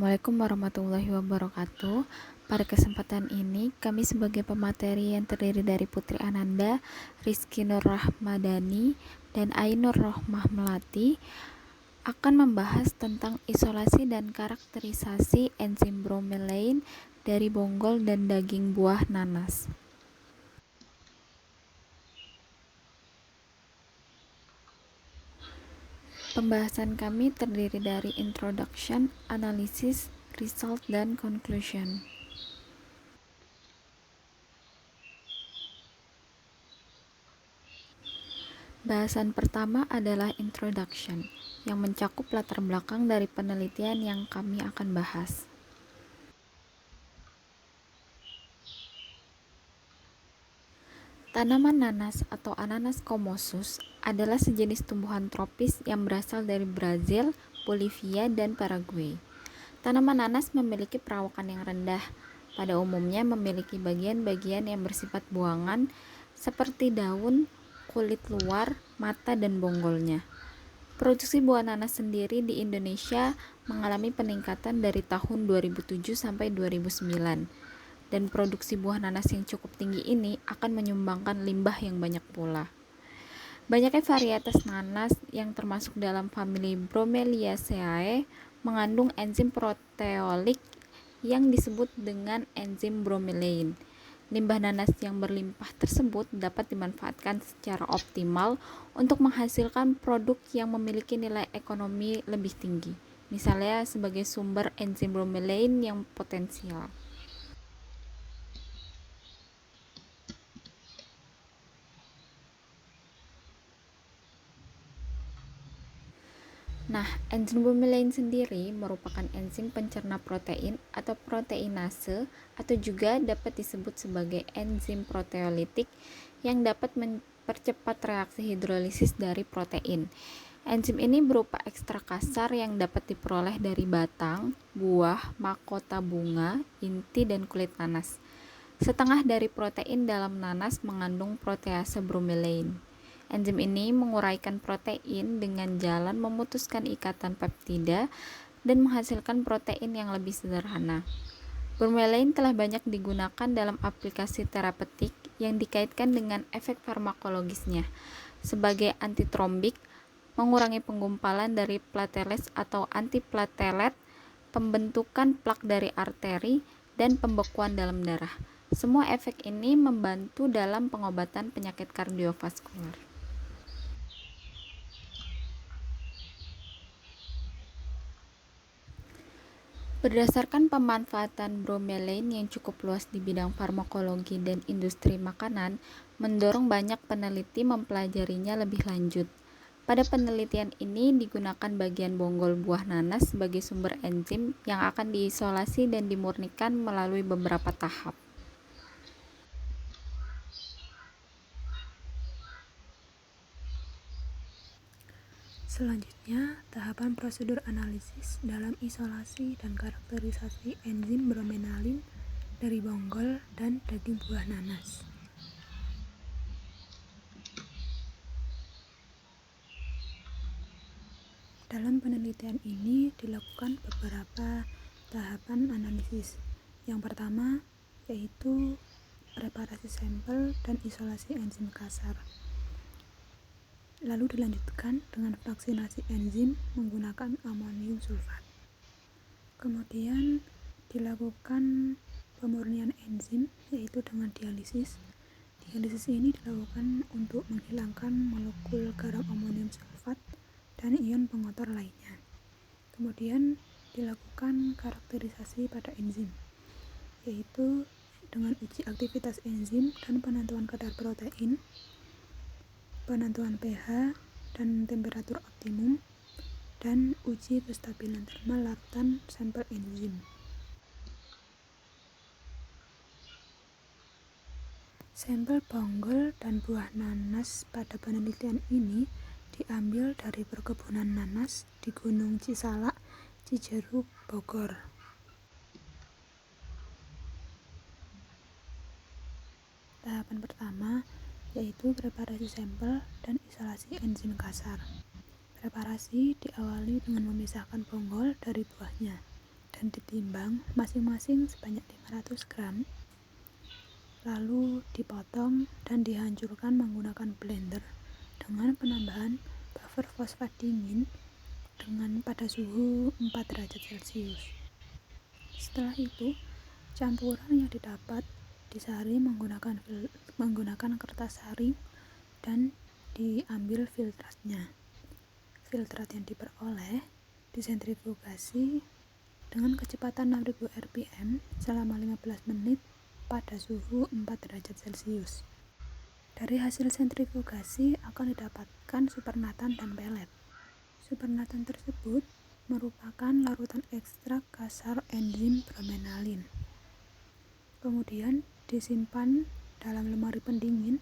Assalamualaikum warahmatullahi wabarakatuh. Pada kesempatan ini, kami sebagai pemateri yang terdiri dari Putri Ananda, Rizky Nur Rahmadani, dan Ainur Rohmah Melati akan membahas tentang isolasi dan karakterisasi enzim bromelain dari bonggol dan daging buah nanas. Pembahasan kami terdiri dari introduction, analisis, result, dan conclusion. Bahasan pertama adalah introduction, yang mencakup latar belakang dari penelitian yang kami akan bahas. Tanaman nanas atau Ananas commosus adalah sejenis tumbuhan tropis yang berasal dari Brazil, Bolivia, dan Paraguay. Tanaman nanas memiliki perawakan yang rendah, pada umumnya memiliki bagian-bagian yang bersifat buangan seperti daun, kulit luar, mata, dan bonggolnya. Produksi buah nanas sendiri di Indonesia mengalami peningkatan dari tahun 2007 sampai 2009. Dan produksi buah nanas yang cukup tinggi ini akan menyumbangkan limbah yang banyak pula. Banyaknya varietas nanas yang termasuk dalam famili Bromeliaceae mengandung enzim proteolik yang disebut dengan enzim bromelain. Limbah nanas yang berlimpah tersebut dapat dimanfaatkan secara optimal untuk menghasilkan produk yang memiliki nilai ekonomi lebih tinggi, misalnya sebagai sumber enzim bromelain yang potensial. Nah, enzim bromelain sendiri merupakan enzim pencerna protein atau proteinase atau juga dapat disebut sebagai enzim proteolitik yang dapat mempercepat reaksi hidrolisis dari protein. Enzim ini berupa ekstrak kasar yang dapat diperoleh dari batang, buah, mahkota bunga, inti, dan kulit nanas. Setengah dari protein dalam nanas mengandung protease bromelain. Enzim ini menguraikan protein dengan jalan memutuskan ikatan peptida dan menghasilkan protein yang lebih sederhana. Bromelain telah banyak digunakan dalam aplikasi terapeutik yang dikaitkan dengan efek farmakologisnya sebagai antitrombik, mengurangi penggumpalan dari platelet atau antiplatelet, pembentukan plak dari arteri, dan pembekuan dalam darah. Semua efek ini membantu dalam pengobatan penyakit kardiovaskular. Berdasarkan pemanfaatan bromelain yang cukup luas di bidang farmakologi dan industri makanan, mendorong banyak peneliti mempelajarinya lebih lanjut. Pada penelitian ini digunakan bagian bonggol buah nanas sebagai sumber enzim yang akan diisolasi dan dimurnikan melalui beberapa tahap. Selanjutnya, tahapan prosedur analisis dalam isolasi dan karakterisasi enzim bromelain dari bonggol dan daging buah nanas. Dalam penelitian ini dilakukan beberapa tahapan analisis. Yang pertama yaitu preparasi sampel dan isolasi enzim kasar. Lalu dilanjutkan dengan vaksinasi enzim menggunakan amonium sulfat. Kemudian dilakukan pemurnian enzim yaitu dengan dialisis. Dialisis ini dilakukan untuk menghilangkan molekul garam amonium sulfat dan ion pengotor lainnya. Kemudian dilakukan karakterisasi pada enzim yaitu dengan uji aktivitas enzim dan penentuan kadar protein, penentuan pH dan temperatur optimum, dan uji kestabilan termal larutan sampel enzim. Sampel bonggol dan buah nanas pada penelitian ini diambil dari perkebunan nanas di Gunung Cisalak, Cijeruk, Bogor. Tahapan pertama yaitu preparasi sampel dan isolasi enzim kasar. Preparasi diawali dengan memisahkan bonggol dari buahnya. dan ditimbang masing-masing sebanyak 500 gram, lalu dipotong dan dihancurkan menggunakan blender dengan penambahan buffer fosfat dingin pada suhu 4 derajat Celcius. Setelah itu, campuran yang didapat disaring menggunakan kertas saring dan diambil filtratnya. Filtrat yang diperoleh disentrifugasi dengan kecepatan 6000 rpm selama 15 menit pada suhu 4 derajat Celcius. Dari hasil sentrifugasi akan didapatkan supernatan dan pelet. Supernatan tersebut merupakan larutan ekstrak kasar enzim bromenalin. Kemudian disimpan dalam lemari pendingin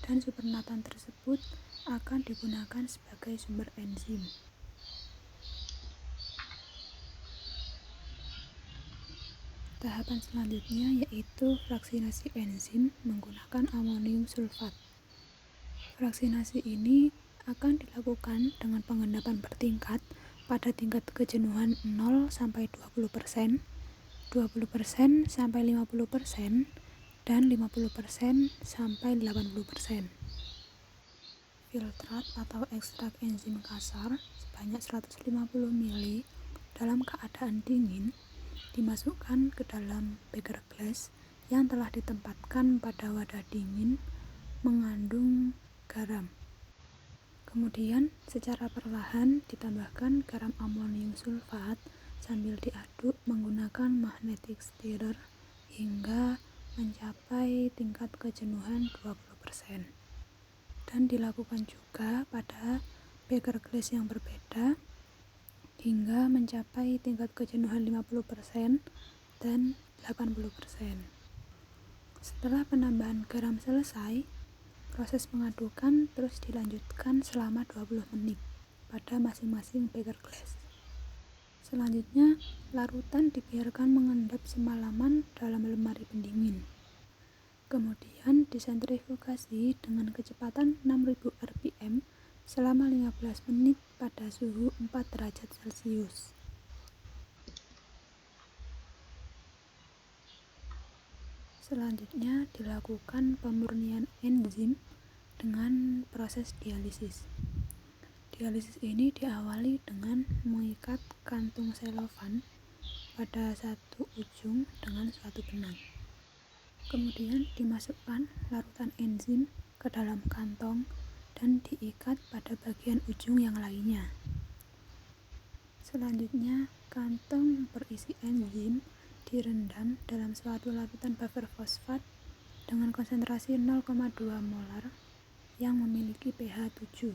dan supernatan tersebut akan digunakan sebagai sumber enzim. Tahapan selanjutnya yaitu fraksinasi enzim menggunakan amonium sulfat. Fraksinasi ini akan dilakukan dengan pengendapan bertingkat pada tingkat kejenuhan 0 sampai 20%, 20% sampai 50%, dan 50% sampai 80%. Filtrat atau ekstrak enzim kasar sebanyak 150 ml dalam keadaan dingin dimasukkan ke dalam beker glass yang telah ditempatkan pada wadah dingin mengandung garam. Kemudian secara perlahan ditambahkan garam amonium sulfat sambil diaduk menggunakan magnetic stirrer hingga mencapai tingkat kejenuhan 20%. Dan dilakukan juga pada beker glass yang berbeda hingga mencapai tingkat kejenuhan 50% dan 80%. Setelah penambahan garam selesai, proses pengadukan terus dilanjutkan selama 20 menit pada masing-masing beker glass. Selanjutnya, larutan dibiarkan mengendap semalaman dalam lemari pendingin. Kemudian disentrifugasi dengan kecepatan 6000 rpm selama 15 menit pada suhu 4 derajat Celcius. Selanjutnya dilakukan pemurnian enzim dengan proses dialisis. Dialisis ini diawali dengan mengikat kantung selofan pada satu ujung dengan suatu benang. Kemudian dimasukkan larutan enzim ke dalam kantong dan diikat pada bagian ujung yang lainnya. Selanjutnya, kantong berisi enzim direndam dalam suatu larutan buffer fosfat dengan konsentrasi 0,2 molar yang memiliki pH 7.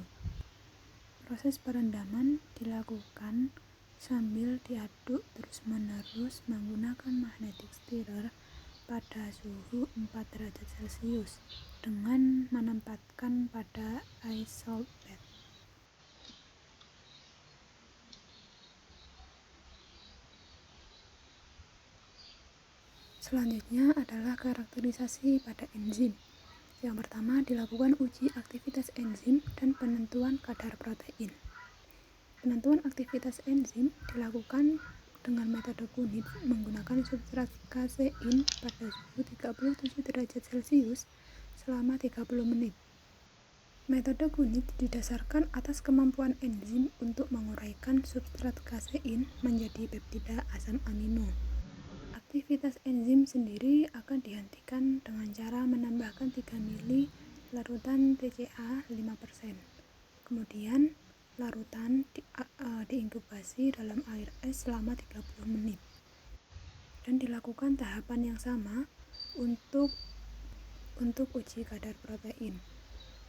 Proses perendaman dilakukan sambil diaduk terus-menerus menggunakan magnetic stirrer pada suhu 4 derajat Celcius dengan menempatkan pada ice salt bed. Selanjutnya adalah karakterisasi pada enzim. Yang pertama dilakukan uji aktivitas enzim dan penentuan kadar protein. Penentuan aktivitas enzim dilakukan dengan metode Kunit menggunakan substrat kasein pada suhu 37 derajat Celcius selama 30 menit. Metode Kunit didasarkan atas kemampuan enzim untuk menguraikan substrat kasein menjadi peptida asam amino. Aktivitas enzim sendiri akan dihentikan dengan cara menambahkan 3 ml larutan TCA 5%. Kemudian larutan diinkubasi dalam air es selama 30 menit. Dan dilakukan tahapan yang sama untuk uji kadar protein.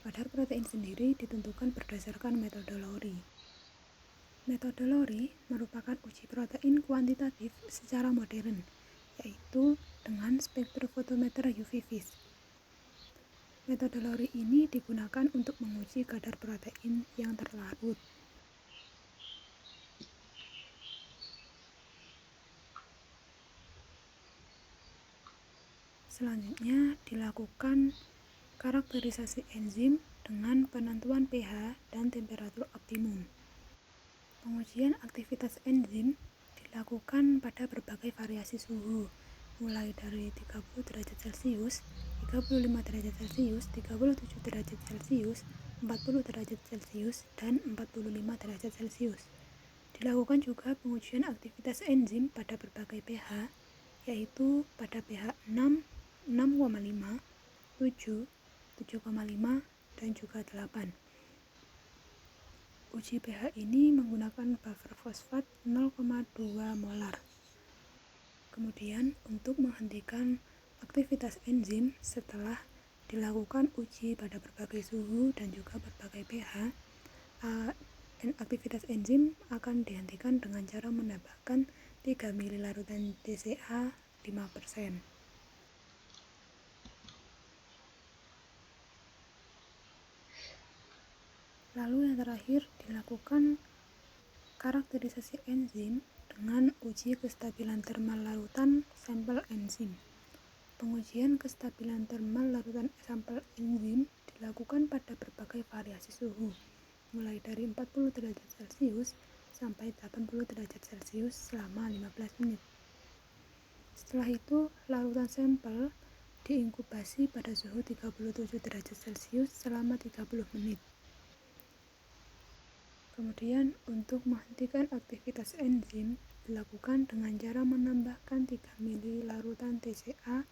Kadar protein sendiri ditentukan berdasarkan metode Lowry. Metode Lowry merupakan uji protein kuantitatif secara modern, yaitu dengan spektrofotometer UV vis. Metode Lowry ini digunakan untuk menguji kadar protein yang terlarut. Selanjutnya dilakukan karakterisasi enzim dengan penentuan pH dan temperatur optimum. Pengujian aktivitas enzim dilakukan pada berbagai variasi suhu, mulai dari 30 derajat Celcius, 35 derajat Celcius, 37 derajat Celcius, 40 derajat Celcius, dan 45 derajat Celcius. Dilakukan juga pengujian aktivitas enzim pada berbagai pH, yaitu pada pH 6, 6,5, 7, 7,5, dan juga 8. Uji pH ini menggunakan buffer fosfat 0,2 molar. Kemudian, untuk menghentikan aktivitas enzim setelah dilakukan uji pada berbagai suhu dan juga berbagai pH, aktivitas enzim akan dihentikan dengan cara menambahkan 3 ml larutan TCA 5%. Lalu yang terakhir dilakukan karakterisasi enzim dengan uji kestabilan termal larutan sampel enzim. Pengujian kestabilan termal larutan sampel enzim dilakukan pada berbagai variasi suhu, mulai dari 40 derajat Celcius sampai 80 derajat Celcius selama 15 menit. Setelah itu, larutan sampel diinkubasi pada suhu 37 derajat Celcius selama 30 menit. Kemudian, untuk menghentikan aktivitas enzim dilakukan dengan cara menambahkan 3 ml larutan TCA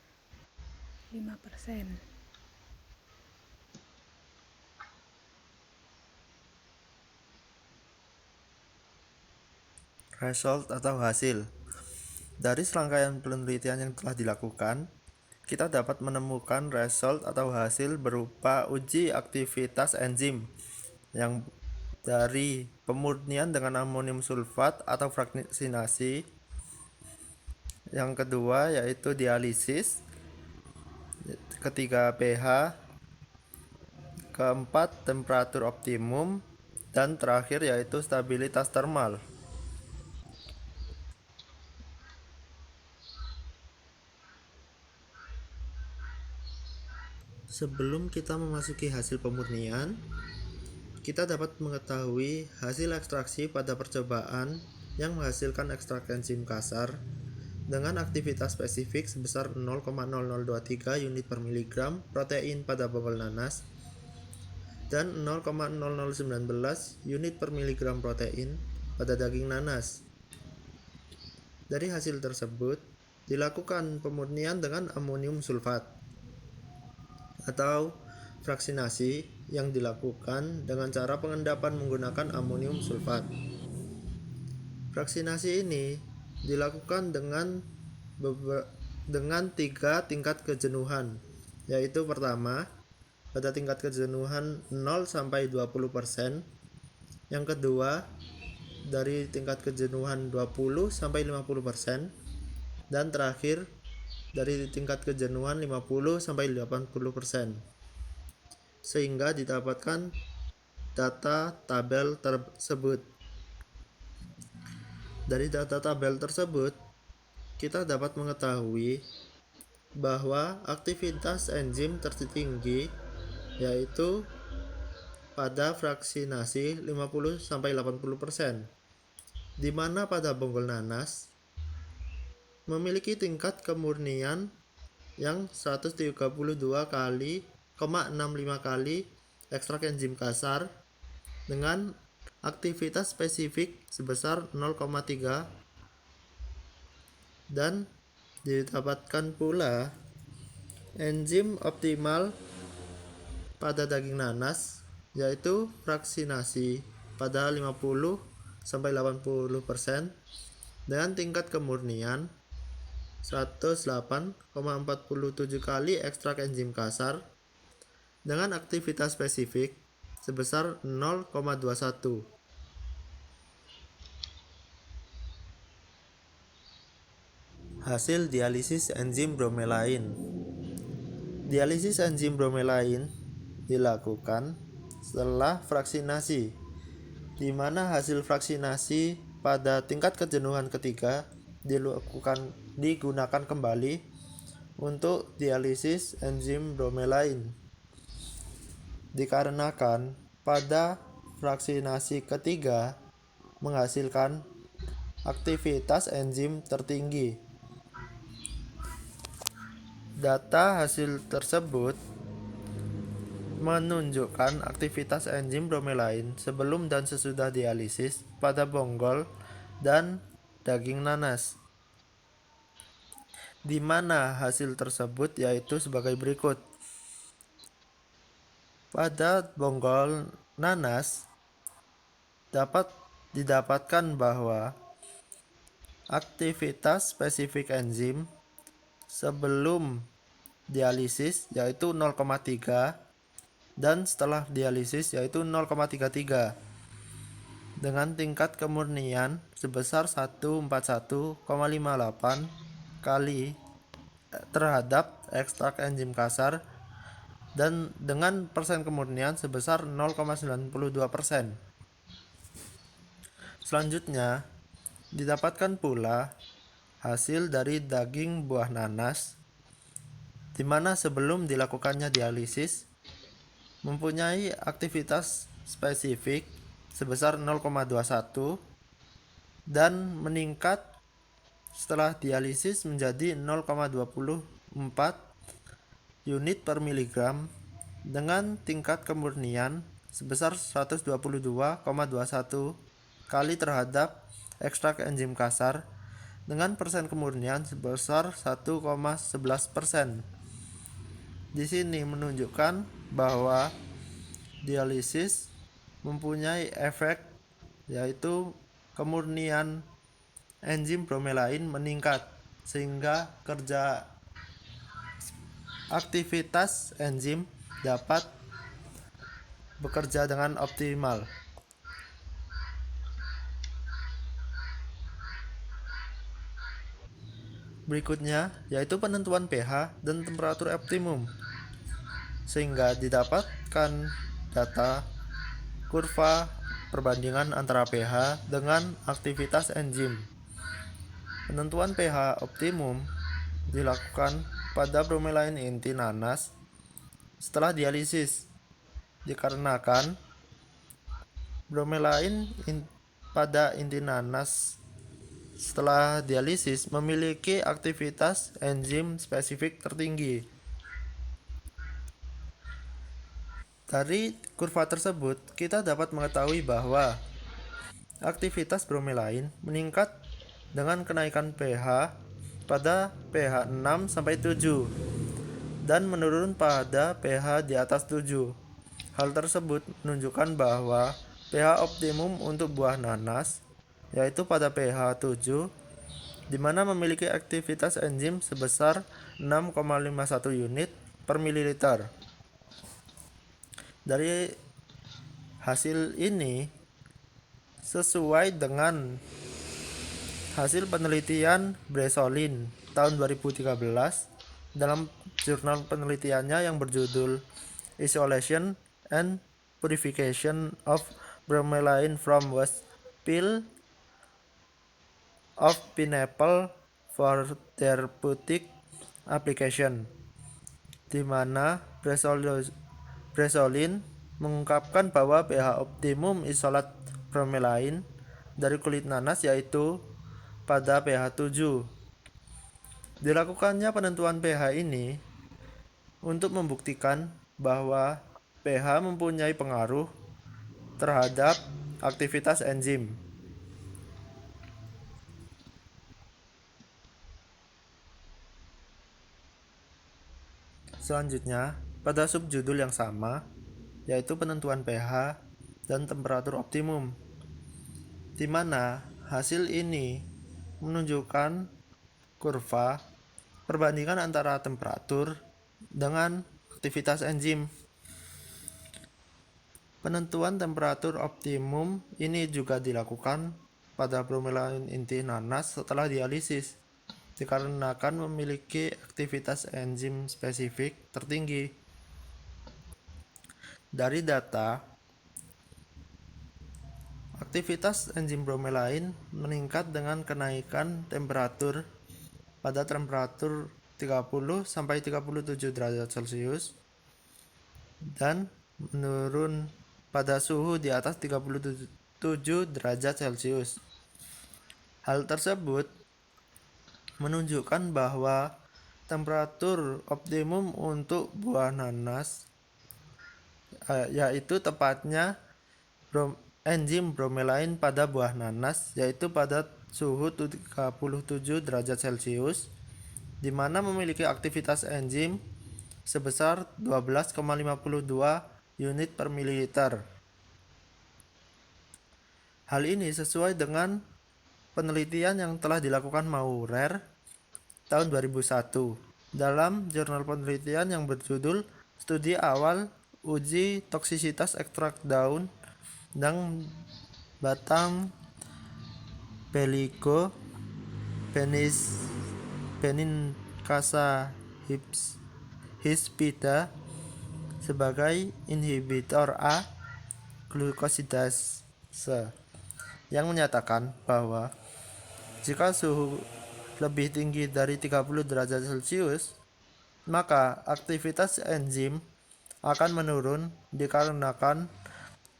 5%. Result atau hasil. Dari serangkaian penelitian yang telah dilakukan, kita dapat menemukan result atau hasil berupa uji aktivitas enzim yang dari pemurnian dengan amonium sulfat atau fraksinasi. Yang kedua yaitu dialisis. Ketiga pH. Keempat temperatur optimum. Dan terakhir yaitu stabilitas termal. Sebelum kita memasuki hasil pemurnian, kita dapat mengetahui hasil ekstraksi pada percobaan yang menghasilkan ekstrak enzim kasar dengan aktivitas spesifik sebesar 0,0023 unit per miligram protein pada bonggol nanas dan 0,0019 unit per miligram protein pada daging nanas. Dari hasil tersebut, dilakukan pemurnian dengan amonium sulfat atau fraksinasi yang dilakukan dengan cara pengendapan menggunakan amonium sulfat. Fraksinasi ini dilakukan dengan 3 tingkat kejenuhan, yaitu pertama, pada tingkat kejenuhan 0 sampai 20%, yang kedua, dari tingkat kejenuhan 20 sampai 50%, dan terakhir dari tingkat kejenuhan 50 sampai 80%. Sehingga didapatkan data tabel tersebut. Dari data tabel tersebut, kita dapat mengetahui bahwa aktivitas enzim tertinggi yaitu pada fraksinasi 50 sampai 80%, di mana pada bonggol nanas memiliki tingkat kemurnian yang 132 kali 0,65 kali ekstrak enzim kasar dengan aktivitas spesifik sebesar 0,3 dan didapatkan pula enzim optimal pada daging nanas yaitu fraksinasi pada 50 sampai 80% dengan tingkat kemurnian 108,47 kali ekstrak enzim kasar dengan aktivitas spesifik sebesar 0,21. Hasil dialisis enzim bromelain. Dialisis enzim bromelain dilakukan setelah fraksinasi, di mana hasil fraksinasi pada tingkat kejenuhan ketiga digunakan kembali untuk dialisis enzim bromelain. Dikarenakan pada fraksinasi ketiga menghasilkan aktivitas enzim tertinggi. Data hasil tersebut menunjukkan aktivitas enzim bromelain sebelum dan sesudah dialisis pada bonggol dan daging nanas, di mana hasil tersebut yaitu sebagai berikut. Pada bonggol nanas dapat didapatkan bahwa aktivitas spesifik enzim sebelum dialisis yaitu 0,3 dan setelah dialisis yaitu 0,33 dengan tingkat kemurnian sebesar 141,58 kali terhadap ekstrak enzim kasar dan dengan persen kemurnian sebesar 0,92%. Selanjutnya, didapatkan pula hasil dari daging buah nanas di mana sebelum dilakukannya dialisis mempunyai aktivitas spesifik sebesar 0,21 dan meningkat setelah dialisis menjadi 0,24 unit per miligram dengan tingkat kemurnian sebesar 122,21 kali terhadap ekstrak enzim kasar dengan persen kemurnian sebesar 1,11%. Di sini menunjukkan bahwa dialisis mempunyai efek yaitu kemurnian enzim bromelain meningkat sehingga kerja aktivitas enzim dapat bekerja dengan optimal. Berikutnya yaitu penentuan pH dan temperatur optimum, sehingga didapatkan data kurva perbandingan antara pH dengan aktivitas enzim. Penentuan pH optimum dilakukan pada bromelain inti nanas setelah dialisis, dikarenakan bromelain pada inti nanas setelah dialisis memiliki aktivitas enzim spesifik tertinggi. Dari kurva tersebut, kita dapat mengetahui bahwa aktivitas bromelain meningkat dengan kenaikan pH pada pH 6-7 dan menurun pada pH di atas 7. Hal tersebut menunjukkan bahwa pH optimum untuk buah nanas yaitu pada pH 7 di mana memiliki aktivitas enzim sebesar 6,51 unit per mililiter. Dari hasil ini sesuai dengan hasil penelitian Bresolin tahun 2013 dalam jurnal penelitiannya yang berjudul Isolation and Purification of Bromelain from Waste Peel of Pineapple for Therapeutic Application, di mana Bresolin mengungkapkan bahwa pH optimum isolat bromelain dari kulit nanas yaitu pada pH 7. Dilakukannya penentuan pH ini untuk membuktikan bahwa pH mempunyai pengaruh terhadap aktivitas enzim. Selanjutnya, pada subjudul yang sama, yaitu penentuan pH dan temperatur optimum, di mana hasil ini menunjukkan kurva perbandingan antara temperatur dengan aktivitas enzim. Penentuan temperatur optimum ini juga dilakukan pada bromelain inti nanas setelah dialisis, dikarenakan memiliki aktivitas enzim spesifik tertinggi. Dari data, aktivitas enzim bromelain meningkat dengan kenaikan temperatur pada temperatur 30-37 derajat Celcius dan menurun pada suhu di atas 37 derajat Celcius. Hal tersebut menunjukkan bahwa temperatur optimum untuk buah nanas yaitu tepatnya enzim bromelain pada buah nanas yaitu pada suhu 37 derajat Celcius, di mana memiliki aktivitas enzim sebesar 12,52 unit per mililiter. Hal ini sesuai dengan penelitian yang telah dilakukan Maurer tahun 2001 dalam jurnal penelitian yang berjudul Studi Awal Uji Toksisitas Ekstrak Daun dan Batang Beligo Benincasa hispida sebagai inhibitor A glukosidase, yang menyatakan bahwa jika suhu lebih tinggi dari 30 derajat Celcius, maka aktivitas enzim akan menurun dikarenakan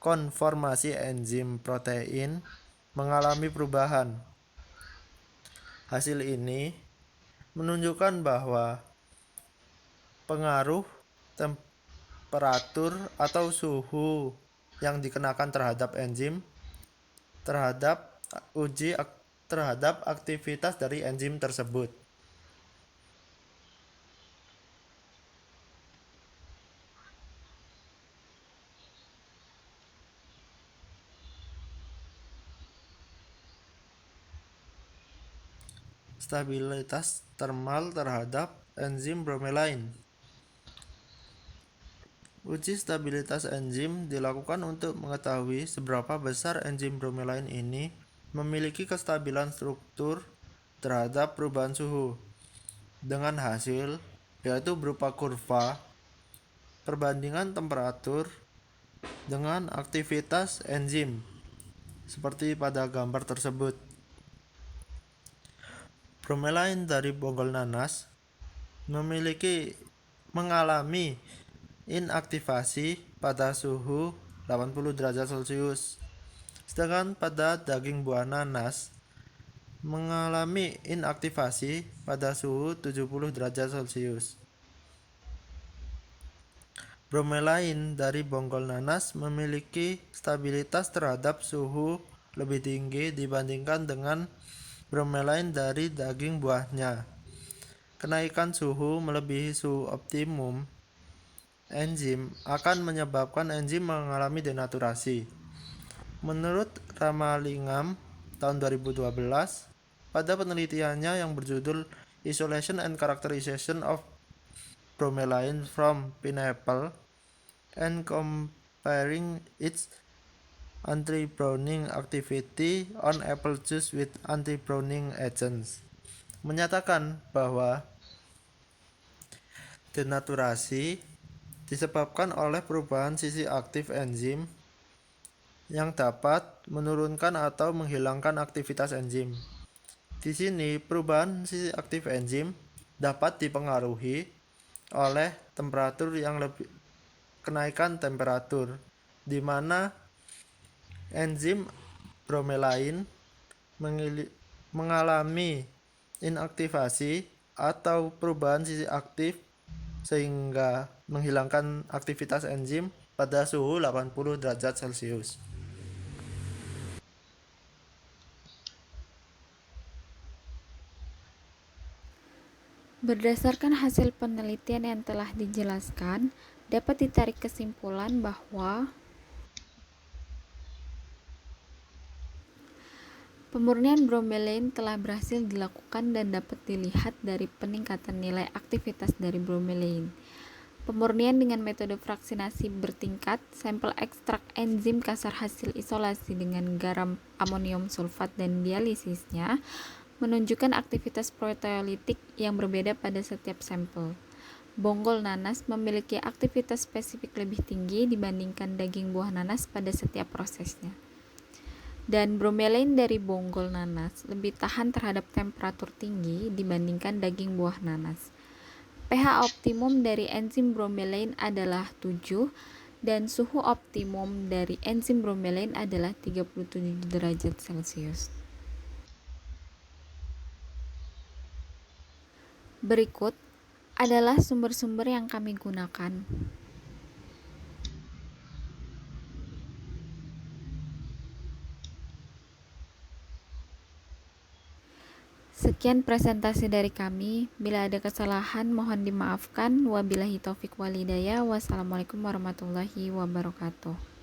konformasi enzim protein mengalami perubahan. Hasil ini menunjukkan bahwa pengaruh temperatur atau suhu yang dikenakan terhadap enzim terhadap aktivitas dari enzim tersebut. Stabilitas termal terhadap enzim bromelain. Uji stabilitas enzim dilakukan untuk mengetahui seberapa besar enzim bromelain ini memiliki kestabilan struktur terhadap perubahan suhu, dengan hasil yaitu berupa kurva perbandingan temperatur dengan aktivitas enzim seperti pada gambar tersebut. Bromelain dari bonggol nanas mengalami inaktivasi pada suhu 80 derajat Celcius, sedangkan pada daging buah nanas mengalami inaktivasi pada suhu 70 derajat Celcius. Bromelain dari bonggol nanas memiliki stabilitas terhadap suhu lebih tinggi dibandingkan dengan bromelain dari daging buahnya. Kenaikan suhu melebihi suhu optimum enzim akan menyebabkan enzim mengalami denaturasi. Menurut Ramalingam tahun 2012, pada penelitiannya yang berjudul Isolation and Characterization of Bromelain from Pineapple and Comparing its Anti-Browning Activity on Apple Juice with Anti-Browning Agents, menyatakan bahwa denaturasi disebabkan oleh perubahan sisi aktif enzim yang dapat menurunkan atau menghilangkan aktivitas enzim. Di sini, perubahan sisi aktif enzim dapat dipengaruhi oleh temperatur yang kenaikan temperatur, di mana enzim bromelain mengalami inaktivasi atau perubahan sisi aktif sehingga menghilangkan aktivitas enzim pada suhu 80 derajat Celcius. Berdasarkan hasil penelitian yang telah dijelaskan, dapat ditarik kesimpulan bahwa pemurnian bromelain telah berhasil dilakukan dan dapat dilihat dari peningkatan nilai aktivitas dari bromelain. Pemurnian dengan metode fraksinasi bertingkat, sampel ekstrak enzim kasar hasil isolasi dengan garam amonium sulfat dan dialisisnya menunjukkan aktivitas proteolitik yang berbeda pada setiap sampel. Bonggol nanas memiliki aktivitas spesifik lebih tinggi dibandingkan daging buah nanas pada setiap prosesnya. Dan bromelain dari bonggol nanas lebih tahan terhadap temperatur tinggi dibandingkan daging buah nanas. pH optimum dari enzim bromelain adalah 7 dan suhu optimum dari enzim bromelain adalah 37 derajat Celcius. Berikut adalah sumber-sumber yang kami gunakan. Sekian presentasi dari kami. Bila ada kesalahan mohon dimaafkan. Wabillahi taufik walhidayah. Wassalamualaikum warahmatullahi wabarakatuh.